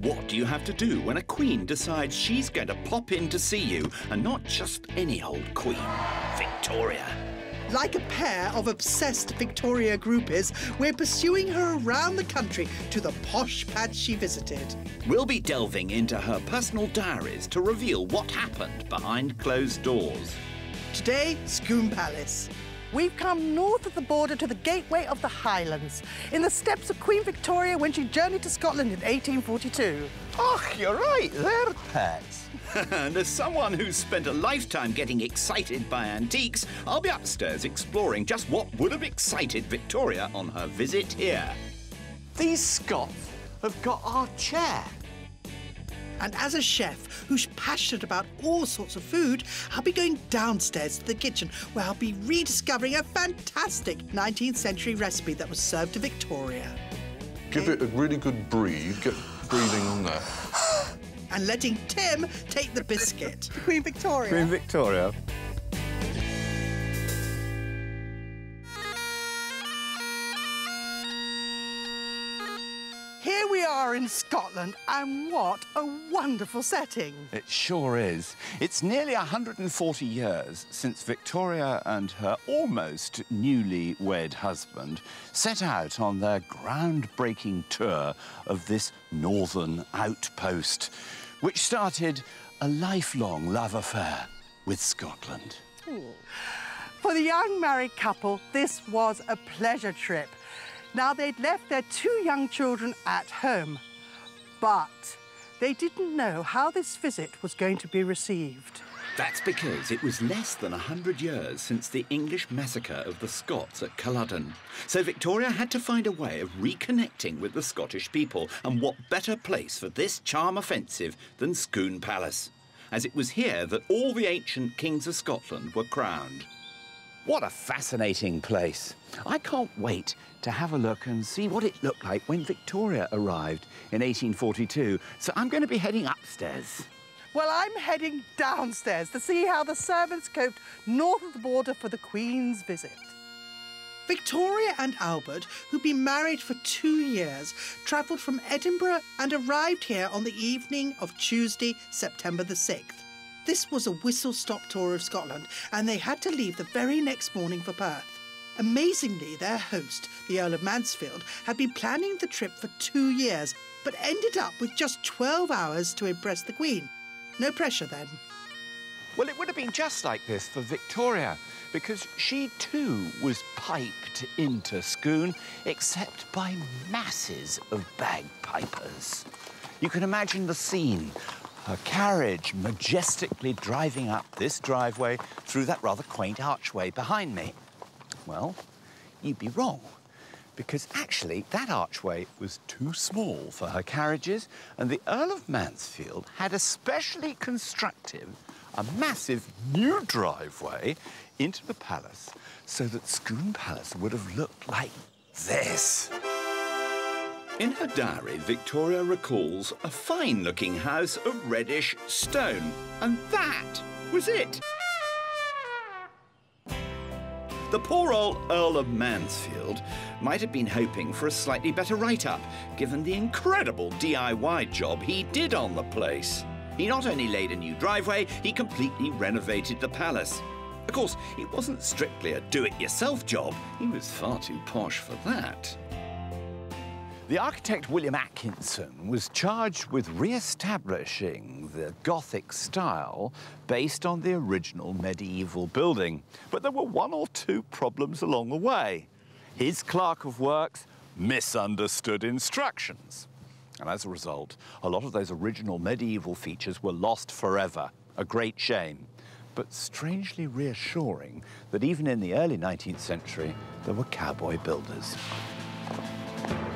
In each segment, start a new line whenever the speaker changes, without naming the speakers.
What do you have to do when a queen decides she's going to pop in to see you, and not just any old queen, Victoria?
Like a pair of obsessed Victoria groupies, we're pursuing her around the country to the posh pad she visited.
We'll be delving into her personal diaries to reveal what happened behind closed doors.
Today, Scone Palace.
We've come north of the border to the gateway of the Highlands, in the steps of Queen Victoria when she journeyed to Scotland in 1842.
Oh, you're right there, pets.
And as someone who's spent a lifetime getting excited by antiques, I'll be upstairs exploring just what would have excited Victoria on her visit here.
These Scots have got our chair.
And as a chef who's passionate about all sorts of food, I'll be going downstairs to the kitchen where I'll be rediscovering a fantastic 19th century recipe that was served to Victoria.
Give it a really good breathe, get breathing on there.
And letting Tim take the biscuit.
Queen Victoria.
Queen Victoria.
Here we are in Scotland, and what a wonderful setting.
It sure is. It's nearly 140 years since Victoria and her almost newly wed husband set out on their groundbreaking tour of this northern outpost, which started a lifelong love affair with Scotland.
For the young married couple, this was a pleasure trip. Now, they'd left their 2 young children at home, but they didn't know how this visit was going to be received.
That's because it was less than 100 years since the English massacre of the Scots at Culloden. So Victoria had to find a way of reconnecting with the Scottish people, and what better place for this charm offensive than Scone Palace, as it was here that all the ancient kings of Scotland were crowned.
What a fascinating place. I can't wait to have a look and see what it looked like when Victoria arrived in 1842. So I'm going to be heading upstairs.
Well, I'm heading downstairs to see how the servants coped north of the border for the Queen's visit.
Victoria and Albert, who'd been married for 2 years, travelled from Edinburgh and arrived here on the evening of Tuesday, September the 6th. This was a whistle-stop tour of Scotland, and they had to leave the very next morning for Perth. Amazingly, their host, the Earl of Mansfield, had been planning the trip for 2 years, but ended up with just 12 hours to impress the Queen. No pressure then.
Well, it would have been just like this for Victoria, because she too was piped into Scone, except by masses of bagpipers. You can imagine the scene. Her carriage majestically driving up this driveway through that rather quaint archway behind me. Well, you'd be wrong, because actually that archway was too small for her carriages, and the Earl of Mansfield had especially constructed a massive new driveway into the palace so that Scone Palace would have looked like this.
In her diary, Victoria recalls a fine-looking house of reddish stone, and that was it. The poor old Earl of Mansfield might have been hoping for a slightly better write-up, given the incredible DIY job he did on the place. He not only laid a new driveway, he completely renovated the palace. Of course, it wasn't strictly a do-it-yourself job. He was far too posh for that.
The architect William Atkinson was charged with re-establishing the Gothic style based on the original medieval building. But there were 1 or 2 problems along the way. His clerk of works misunderstood instructions. And as a result, a lot of those original medieval features were lost forever. A great shame. But strangely reassuring that even in the early 19th century, there were cowboy builders.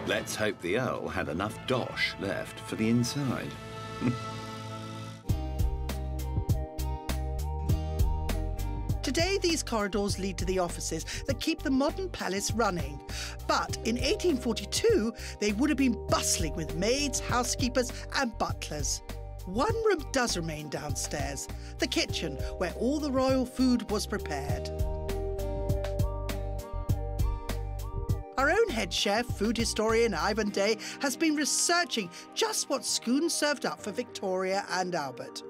Let's hope the Earl had enough dosh left for the inside.
Today, these corridors lead to the offices that keep the modern palace running. But in 1842, they would have been bustling with maids, housekeepers and butlers. One room does remain downstairs, the kitchen, where all the royal food was prepared. Our own head chef, food historian Ivan Day, has been researching just what Scone served up for Victoria and Albert.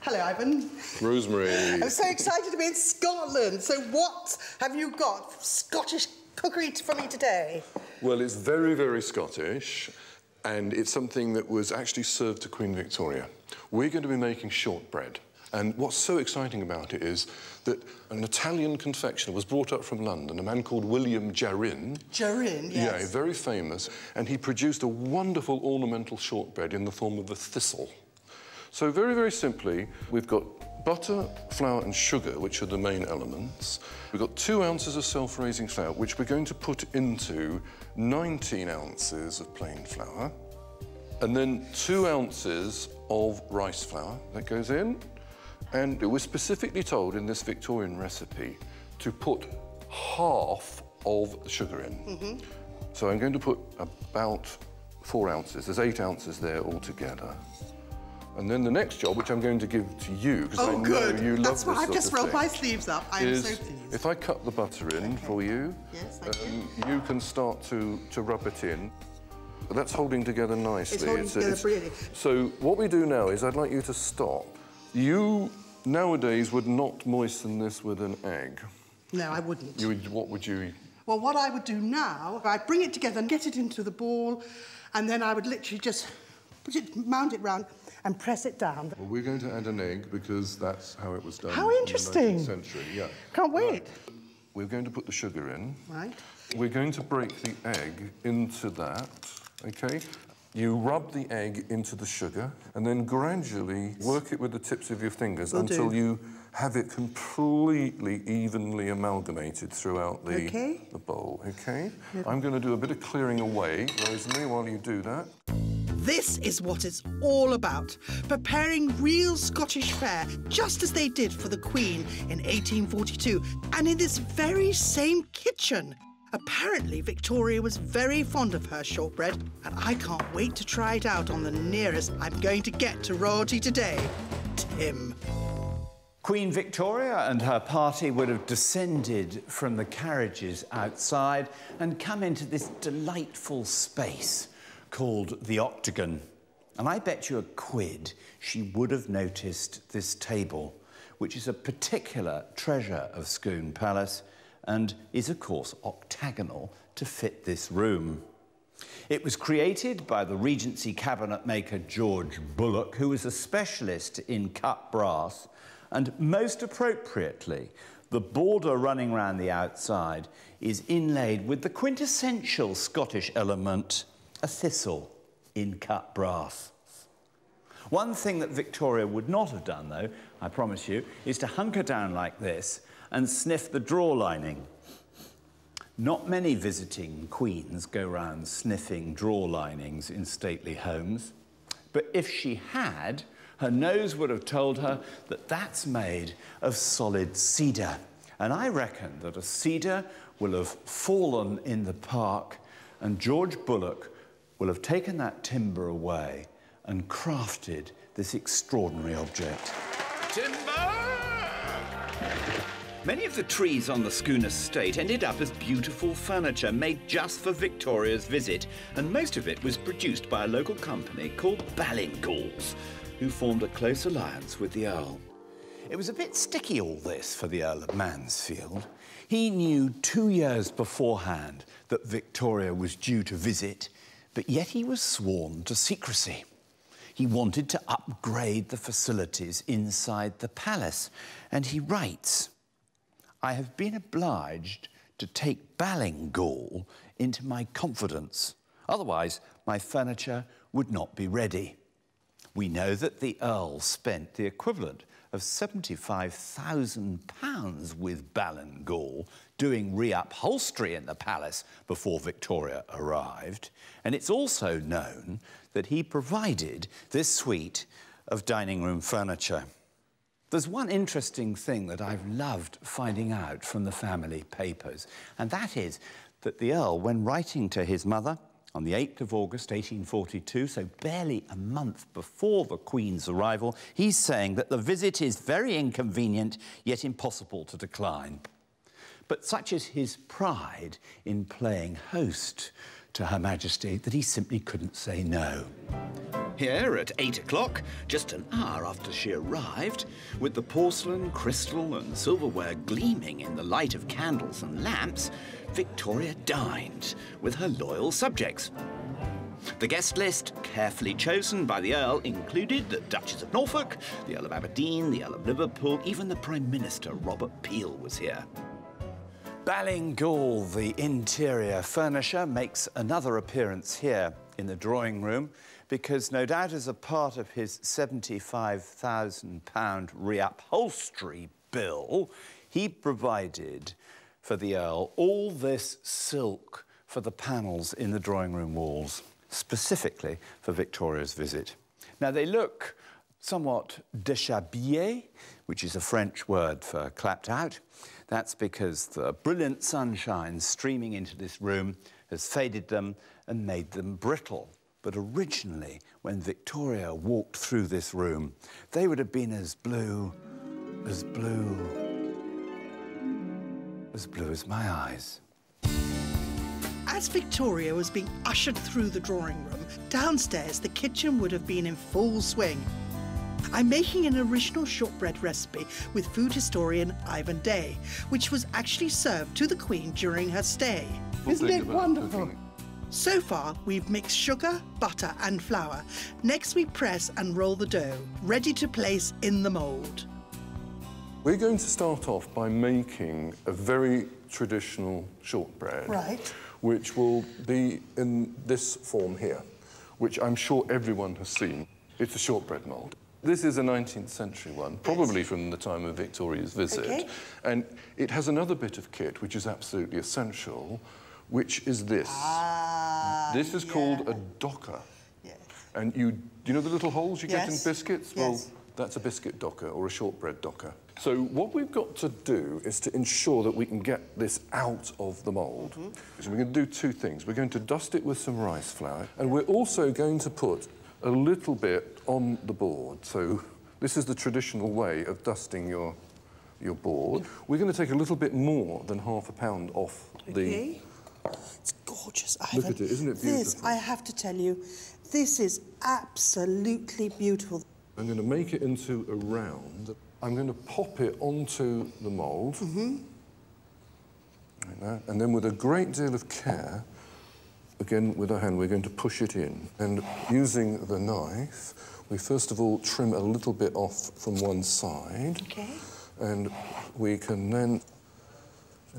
Hello, Ivan.
Rosemary.
I'm so excited to be in Scotland. So what have you got Scottish cookery for me today?
Well, it's very, very Scottish, and it's something that was actually served to Queen Victoria. We're going to be making shortbread. And what's so exciting about it is that an Italian confectioner was brought up from London, a man called William Jarrin.
Jarrin, yes.
Yeah, very famous. And he produced a wonderful ornamental shortbread in the form of a thistle. So very, very simply, we've got butter, flour and sugar, which are the main elements. We've got 2 ounces of self-raising flour, which we're going to put into 19 ounces of plain flour. And then 2 ounces of rice flour that goes in. And we're specifically told in this Victorian recipe to put half of the sugar in. So I'm going to put about 4 ounces. There's 8 ounces there altogether. And then the next job, which I'm going to give to you, because I know you love this
That's why I've just rolled my
thing,
sleeves up. I am so pleased.
If I cut the butter in for you,
Yes, thank you.
you can start to rub it in. That's holding together nicely.
It's holding together brilliantly.
So what we do now is I'd like you to stop. You nowadays would not moisten this with an egg.
No, I wouldn't.
What would you...
Well, what I would do now, I'd bring it together and get it into the ball, and then I would literally just mount it round and press it down.
Well, we're going to add an egg because that's how it was done.
How interesting.
In the 19th century, yeah.
Can't wait.
Right. We're going to put the sugar in.
Right.
We're going to break the egg into that, OK? You rub the egg into the sugar and then gradually work it with the tips of your fingers until you have it completely evenly amalgamated throughout the bowl, OK? I'm going to do a bit of clearing away, Rosemary, while you do that.
This is what it's all about, preparing real Scottish fare, just as they did for the Queen in 1842, and in this very same kitchen. Apparently, Victoria was very fond of her shortbread, and I can't wait to try it out on the nearest I'm going to get to royalty today, Tim.
Queen Victoria and her party would have descended from the carriages outside and come into this delightful space called the Octagon. And I bet you £1 she would have noticed this table, which is a particular treasure of Scone Palace and is, of course, octagonal to fit this room. It was created by the Regency cabinet maker George Bullock, who was a specialist in cut brass, and most appropriately, the border running around the outside is inlaid with the quintessential Scottish element, a thistle in cut brass. One thing that Victoria would not have done, though, I promise you, is to hunker down like this and sniff the drawer lining. Not many visiting queens go round sniffing drawer linings in stately homes, but if she had, her nose would have told her that that's made of solid cedar. And I reckon that a cedar will have fallen in the park and George Bullock will have taken that timber away and crafted this extraordinary object. Timber! Many of the trees on the Scone estate ended up as beautiful furniture made just for Victoria's visit, and most of it was produced by a local company called Ballingall's, who formed a close alliance with the Earl. It was a bit sticky, all this, for the Earl of Mansfield. He knew 2 years beforehand that Victoria was due to visit, but yet he was sworn to secrecy. He wanted to upgrade the facilities inside the palace, and he writes, "I have been obliged to take Ballingall into my confidence. Otherwise, my furniture would not be ready." We know that the Earl spent the equivalent of £75,000 with Ballingall doing reupholstery in the palace before Victoria arrived. And it's also known that he provided this suite of dining room furniture. There's one interesting thing that I've loved finding out from the family papers, and that is that the Earl, when writing to his mother on the 8th of August 1842, so barely a month before the Queen's arrival, he's saying that the visit is very inconvenient, yet impossible to decline. But such is his pride in playing host to Her Majesty that he simply couldn't say no. Here at 8 o'clock, just an hour after she arrived, with the porcelain, crystal and silverware gleaming in the light of candles and lamps, Victoria dined with her loyal subjects. The guest list, carefully chosen by the Earl, included the Duchess of Norfolk, the Earl of Aberdeen, the Earl of Liverpool, even the Prime Minister, Robert Peel, was here. Ballingall, the interior furnisher, makes another appearance here in the drawing room because, no doubt as a part of his £75,000 reupholstery bill, he provided for the Earl all this silk for the panels in the drawing room walls, specifically for Victoria's visit. Now, they look somewhat déshabillés, which is a French word for clapped out. That's because the brilliant sunshine streaming into this room has faded them and made them brittle. But originally, when Victoria walked through this room, they would have been as blue as my eyes.
As Victoria was being ushered through the drawing room, downstairs the kitchen would have been in full swing. I'm making an original shortbread recipe with food historian Ivan Day, which was actually served to the Queen during her stay.
Isn't it wonderful?
So far, we've mixed sugar, butter and flour. Next, we press and roll the dough, ready to place in the mould.
We're going to start off by making a very traditional shortbread.
Right.
Which will be in this form here, which I'm sure everyone has seen. It's a shortbread mould. This is a 19th century one, probably from the time of Victoria's visit.
Okay.
And it has another bit of kit which is absolutely essential, which is this. This is called a docker.
Yes.
And do you know the little holes you get in biscuits?
Yes.
Well, that's a biscuit docker or a shortbread docker. So what we've got to do is to ensure that we can get this out of the mould. So we're going to do two things. We're going to dust it with some rice flour, and we're also going to put a little bit on the board. So this is the traditional way of dusting your board. We're going to take a little bit more than ½ a pound off the...
It's gorgeous, Ivan.
Look at it, isn't it beautiful?
This, I have to tell you, this is absolutely beautiful.
I'm going to make it into a round. I'm going to pop it onto the mould. Like that. And then with a great deal of care, again with our hand, we're going to push it in. And using the knife, we first of all trim a little bit off from one side.
Okay.
And we can then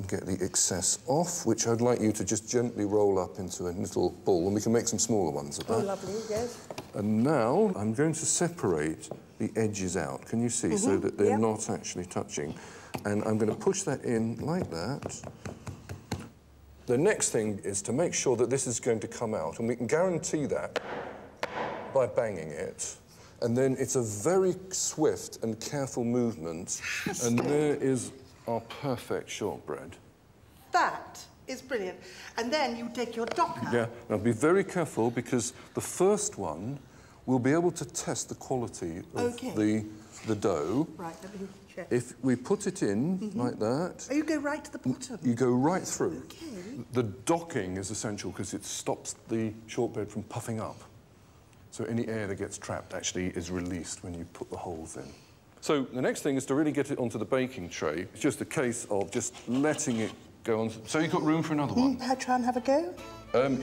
get the excess off, which I'd like you to just gently roll up into a little ball, and we can make some smaller ones of that.
Oh, lovely, yes.
And now I'm going to separate the edges out, can you see, so that they're not actually touching. And I'm going to push that in like that. The next thing is to make sure that this is going to come out, and we can guarantee that by banging it. And then it's a very swift and careful movement, and there is our perfect shortbread.
That is brilliant. And then you take your docker.
Yeah, now be very careful, because the first one will be able to test the quality of the dough.
Right, let me check.
If we put it in like that...
Oh, you go right to the bottom?
You go right through.
Okay.
The docking is essential because it stops the shortbread from puffing up. So any air that gets trapped actually is released when you put the holes in. So the next thing is to really get it onto the baking tray. It's just a case of just letting it go on. So you've got room for another one?
Try and have a go?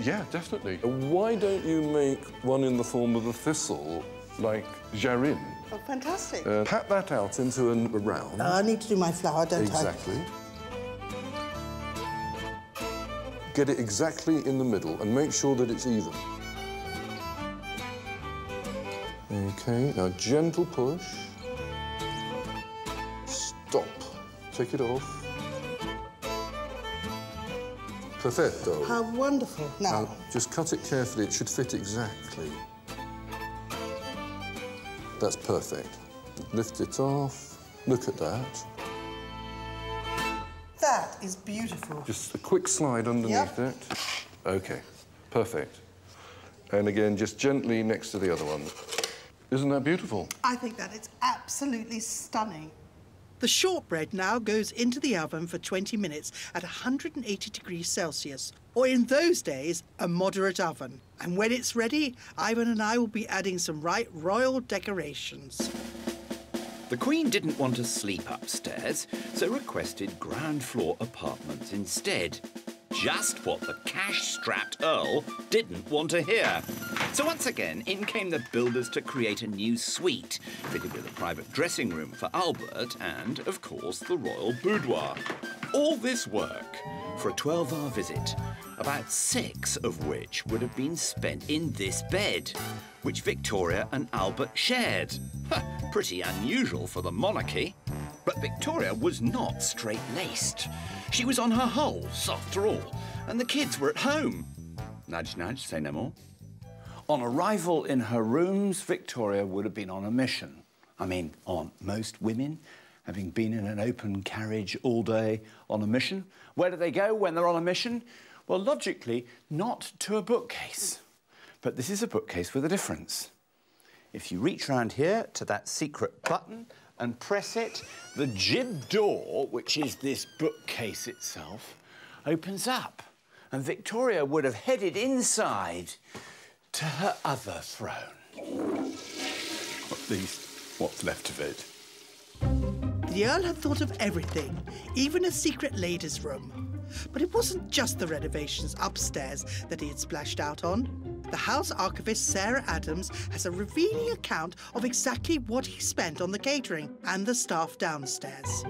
Yeah, definitely. Why don't you make one in the form of a thistle, like jarrin?
Oh, fantastic.
Pat that out into a round.
I need to do my flour, don't I?
Exactly. Get it exactly in the middle and make sure that it's even. OK, now gentle push. Stop. Take it off. Perfetto.
How wonderful. Now,
just cut it carefully. It should fit exactly. That's perfect. Lift it off. Look at that.
that is beautiful.
Just a quick slide underneath it. OK, perfect. And again, just gently next to the other one. Isn't that beautiful?
I think that it's absolutely stunning. The shortbread now goes into the oven for 20 minutes at 180 degrees Celsius, or in those days, a moderate oven. And when it's ready, Ivan and I will be adding some right royal decorations.
The Queen didn't want to sleep upstairs, so requested ground floor apartments instead. Just what the cash-strapped Earl didn't want to hear. So once again, in came the builders to create a new suite, fitted with a private dressing room for Albert and, of course, the royal boudoir. All this work for a 12-hour visit, about 6 of which would have been spent in this bed, which Victoria and Albert shared. Pretty unusual for the monarchy. But Victoria was not straight-laced. She was on her hulls, after all, and the kids were at home. Nudge, nudge, say no more. On arrival in her rooms, Victoria would have been on a mission. I mean, aren't most women, having been in an open carriage all day on a mission? Where do they go when they're on a mission? Well, logically, not to a bookcase. But this is a bookcase with a difference. If you reach round here to that secret button and press it, the jib door, which is this bookcase itself, opens up. And Victoria would have headed inside to her other throne. At least, what's left of it.
The Earl had thought of everything, even a secret ladies' room. But it wasn't just the renovations upstairs that he had splashed out on. The house archivist, Sarah Adams, has a revealing account of exactly what he spent on the catering and the staff downstairs.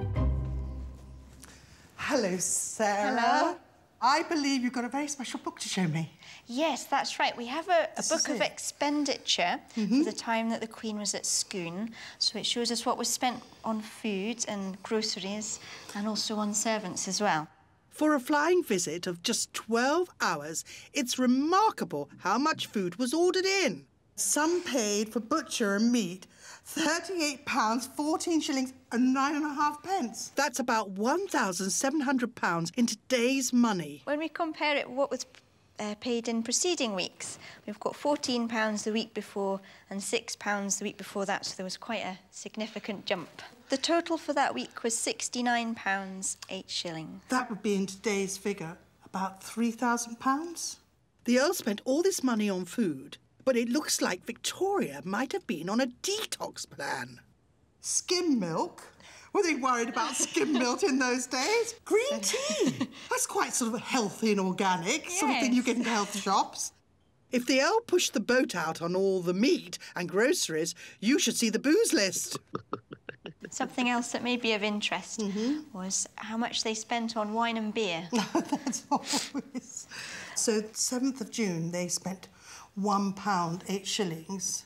Hello, Sarah.
Hello. I believe you've got a very special book to show me.
Yes, that's right. We have a book of expenditure for the time that the Queen was at Scone. So it shows us what was spent on food and groceries and also on servants as well.
For a flying visit of just 12 hours, it's remarkable how much food was ordered in. Some paid for butcher and meat £38, 14 shillings and 9.5 pence. That's about £1,700 in today's money.
When we compare it what was paid in preceding weeks, we've got £14 the week before and £6 the week before that, so there was quite a significant jump. The total for that week was £69, 8 shillings.
That would be in today's figure about £3,000. The Earl spent all this money on food, but it looks like Victoria might have been on a detox plan. Skim milk? Were they worried about skim milk in those days? Green tea? That's quite sort of healthy and organic, sort of thing you get in health shops. If the Earl pushed the boat out on all the meat and groceries, you should see the booze list.
Something else that may be of interest was how much they spent on wine and beer.
That's always... So, 7th of June, they spent £1, 8 shillings.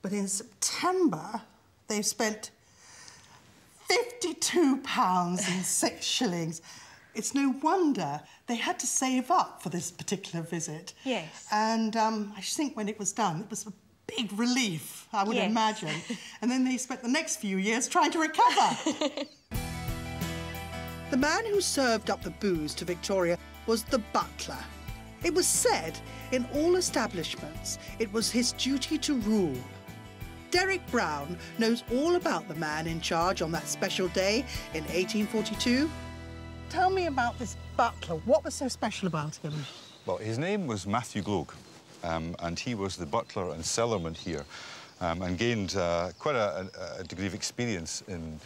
But in September, they've spent £52 and 6 shillings. It's no wonder they had to save up for this particular visit.
Yes.
And I think when it was done, it was a big relief, I would imagine. And then they spent the next few years trying to recover. The man who served up the booze to Victoria was the butler. It was said in all establishments it was his duty to rule. Derek Brown knows all about the man in charge on that special day in 1842. Tell me about this butler. What was so special about him?
Well, his name was Matthew Glogg, and he was the butler and cellarman here, and gained quite a degree of experience in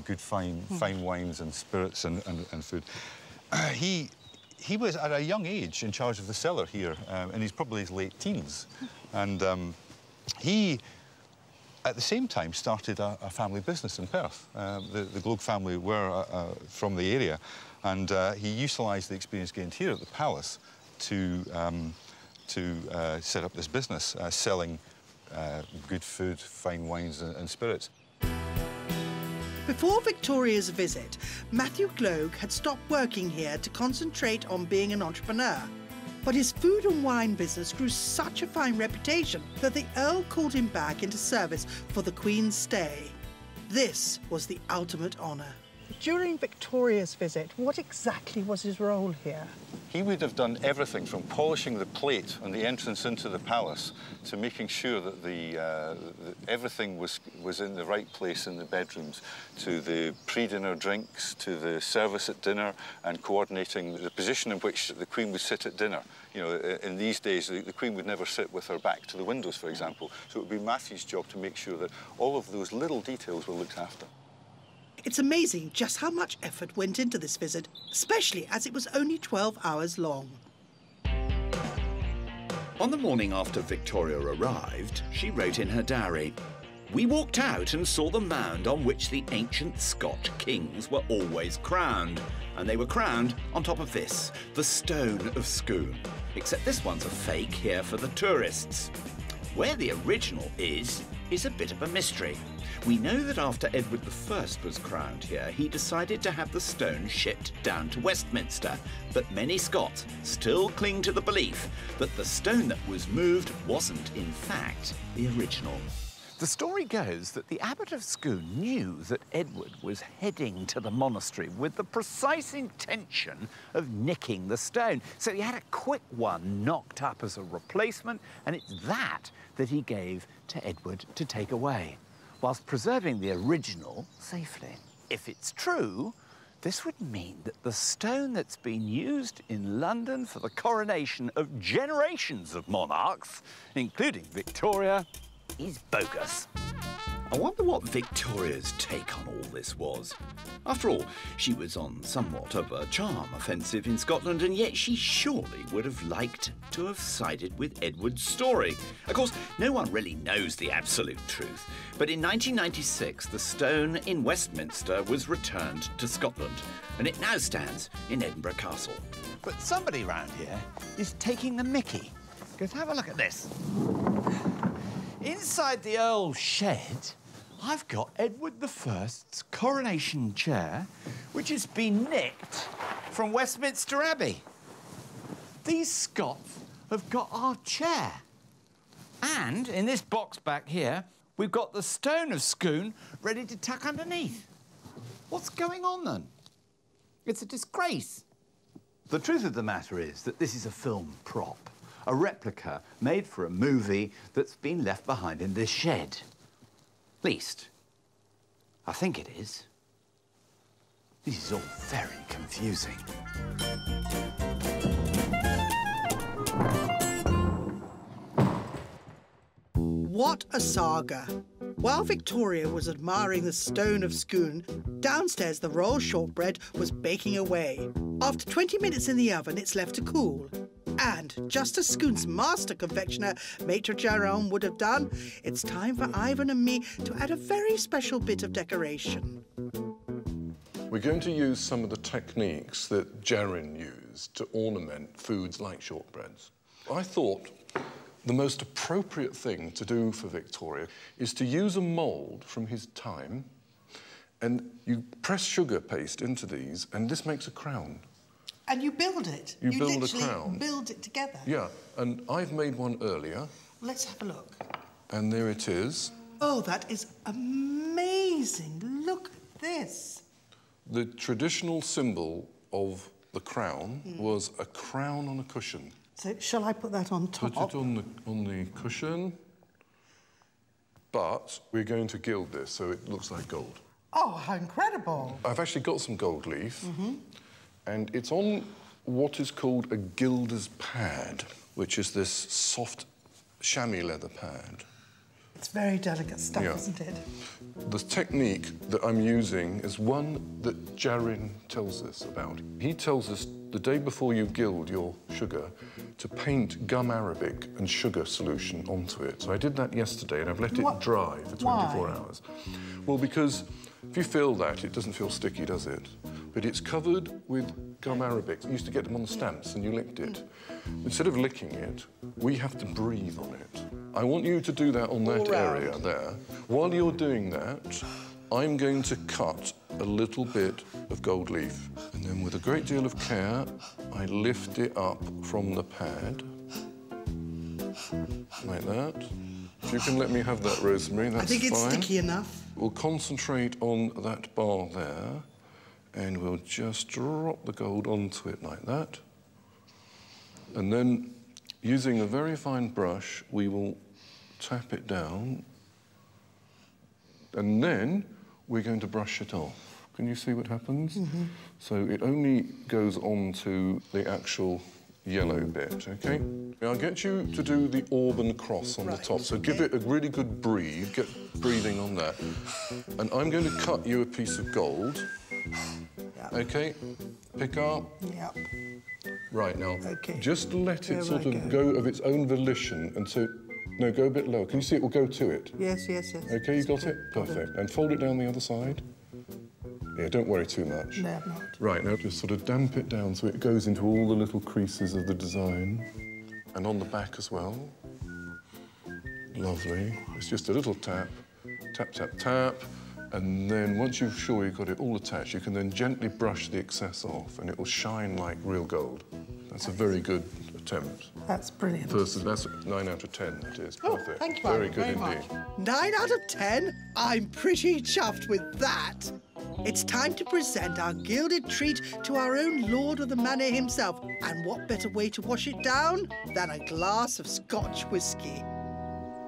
good fine wines and spirits and food. He was at a young age in charge of the cellar here, and he's probably his late teens, and he, at the same time, started a family business in Perth. The Glogg family were from the area, and he utilised the experience gained here at the palace to set up this business, selling good food, fine wines and spirits.
Before Victoria's visit, Matthew Glogg had stopped working here to concentrate on being an entrepreneur. But his food and wine business grew such a fine reputation that the Earl called him back into service for the Queen's stay. This was the ultimate honour. During Victoria's visit, what exactly was his role here?
He would have done everything from polishing the plate on the entrance into the palace to making sure that everything was in the right place in the bedrooms, to the pre-dinner drinks, to the service at dinner, and coordinating the position in which the Queen would sit at dinner. You know, in these days, the Queen would never sit with her back to the windows, for example. So it would be Matthew's job to make sure that all of those little details were looked after.
It's amazing just how much effort went into this visit, especially as it was only 12 hours long.
On the morning after Victoria arrived, she wrote in her diary, "We walked out and saw the mound on which the ancient Scotch kings were always crowned. And they were crowned on top of this, the Stone of Scone. Except this one's a fake here for the tourists. Where the original is a bit of a mystery. We know that after Edward I was crowned here, he decided to have the stone shipped down to Westminster, but many Scots still cling to the belief that the stone that was moved wasn't, in fact, the original." The story goes that the Abbot of Scone knew that Edward was heading to the monastery with the precise intention of nicking the stone. So he had a quick one knocked up as a replacement, and it's that he gave to Edward to take away, whilst preserving the original safely. If it's true, this would mean that the stone that's been used in London for the coronation of generations of monarchs, including Victoria, is bogus. I wonder what Victoria's take on all this was. After all, she was on somewhat of a charm offensive in Scotland, and yet she surely would have liked to have sided with Edward's story. Of course, no one really knows the absolute truth, but in 1996, the stone in Westminster was returned to Scotland, and it now stands in Edinburgh Castle. But somebody round here is taking the mickey, because have a look at this. Inside the Earl's shed, I've got Edward I's coronation chair, which has been nicked from Westminster Abbey. These Scots have got our chair. And in this box back here, we've got the Stone of Scone ready to tuck underneath. What's going on, then? It's a disgrace. The truth of the matter is that this is a film prop. A replica made for a movie that's been left behind in this shed. At least, I think it is. This is all very confusing.
What a saga. While Victoria was admiring the Stone of Scone, downstairs the royal shortbread was baking away. After 20 minutes in the oven, it's left to cool. And just as Scone's master confectioner, Maitre Jarron, would have done, it's time for Ivan and me to add a very special bit of decoration.
We're going to use some of the techniques that Jarron used to ornament foods like shortbreads. I thought the most appropriate thing to do for Victoria is to use a mould from his time, and you press sugar paste into these, and this makes a crown.
And you build it.
You build a crown.
Build it together.
Yeah, and I've made one earlier.
Let's have a look.
And there it is.
Oh, that is amazing. Look at this.
The traditional symbol of the crown was a crown on a cushion.
So shall I put that on top?
Put it on the cushion, but we're going to gild this so it looks like gold.
Oh, how incredible.
I've actually got some gold leaf. And it's on what is called a gilder's pad, which is this soft chamois leather pad.
It's very delicate stuff, isn't it?
The technique that I'm using is one that Jarron tells us about. He tells us the day before you gild your sugar to paint gum arabic and sugar solution onto it. So I did that yesterday, and I've let it dry for 24 hours. Well, because if you feel that, it doesn't feel sticky, does it? But it's covered with gum arabic. You used to get them on the stamps and you licked it. Instead of licking it, we have to breathe on it. I want you to do that on that area there. While you're doing that, I'm going to cut a little bit of gold leaf. And then with a great deal of care, I lift it up from the pad. Like that. If you can let me have that, Rosemary, that's fine.
I think it's sticky enough.
We'll concentrate on that bar there, and we'll just drop the gold onto it like that. And then, using a very fine brush, we will tap it down. And then we're going to brush it off. Can you see what happens? Mm-hmm. So it only goes on to the actual yellow bit, OK? Now, I'll get you to do the Auburn cross on the top, so give it a really good breathe, get breathing on that. And I'm going to cut you a piece of gold. Yep. OK? Pick up.
Yep.
Right, now, just let it sort of go of its own volition, and so... No, go a bit lower. Can you see it will go to it?
Yes, yes, yes.
OK, you got it? Perfect. And fold it down the other side. Yeah, don't worry too much.
No, I'm not.
Right, now just sort of damp it down so it goes into all the little creases of the design. And on the back as well. Lovely. It's just a little tap, tap, tap, tap. And then once you're sure you've got it all attached, you can then gently brush the excess off and it will shine like real gold. That's a very good attempt.
That's brilliant.
That's 9 out of 10, that is.
Oh,
Perfect.
thank you
very good
very
indeed.
much. 9 out of 10? I'm pretty chuffed with that. It's time to present our gilded treat to our own Lord of the Manor himself. And what better way to wash it down than a glass of Scotch whisky?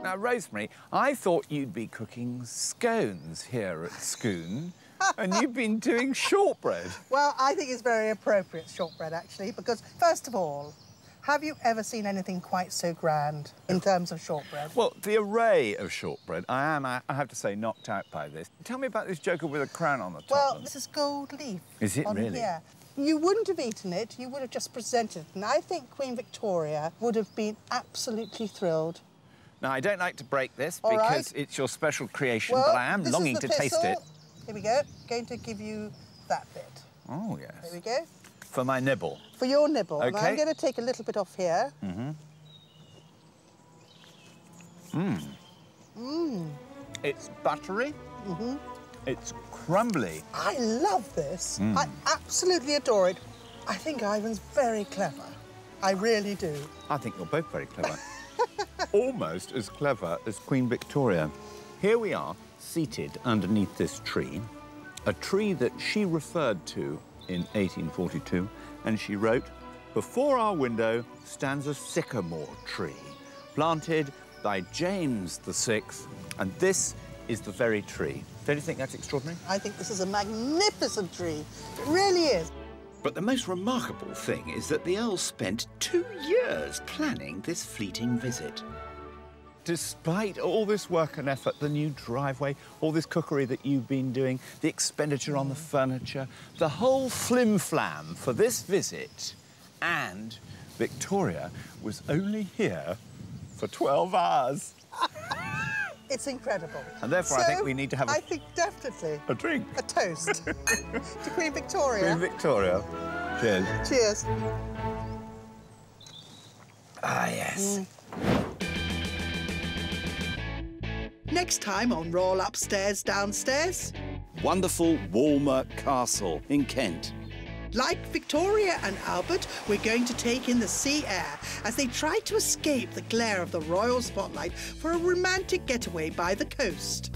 Now, Rosemary, I thought you'd be cooking scones here at Scone, and you've been doing shortbread.
Well, I think it's very appropriate, shortbread, actually, because, first of all, have you ever seen anything quite so grand in terms of shortbread?
Well, the array of shortbread, I have to say, knocked out by this. Tell me about this joker with a crown on the top.
Well, this is gold leaf.
Is it really?
Here. You wouldn't have eaten it, you would have just presented it. And I think Queen Victoria would have been absolutely thrilled.
Now, I don't like to break this
All
because
right.
it's your special creation,
Well,
but I am
this
longing
is the
to taste it.
Here we go. Going to give you that bit.
Oh, yes.
There we go.
For my nibble.
For your nibble.
OK.
And I'm going to take a little bit off here.
Mm-hmm. Mmm.
Mmm.
It's buttery.
Mm-hmm.
It's crumbly.
I love this. I absolutely adore it. I think Ivan's very clever. I really do.
I think you're both very clever. Almost as clever as Queen Victoria. Here we are, seated underneath this tree, a tree that she referred to in 1842, and she wrote, "Before our window stands a sycamore tree, planted by James VI, and this is the very tree." Don't you think that's extraordinary?
I think this is a magnificent tree. It really is.
But the most remarkable thing is that the Earl spent 2 years planning this fleeting visit.
Despite all this work and effort, the new driveway, all this cookery that you've been doing, the expenditure on the furniture, the whole flim-flam for this visit, and Victoria was only here for 12 hours.
It's incredible.
And therefore, I think we need to have
I think definitely
a drink.
A toast to Queen Victoria.
Queen Victoria. Cheers.
Cheers.
Ah, yes.
Next time on Royal Upstairs Downstairs.
Wonderful Walmer Castle in Kent.
Like Victoria and Albert, we're going to take in the sea air as they try to escape the glare of the royal spotlight for a romantic getaway by the coast.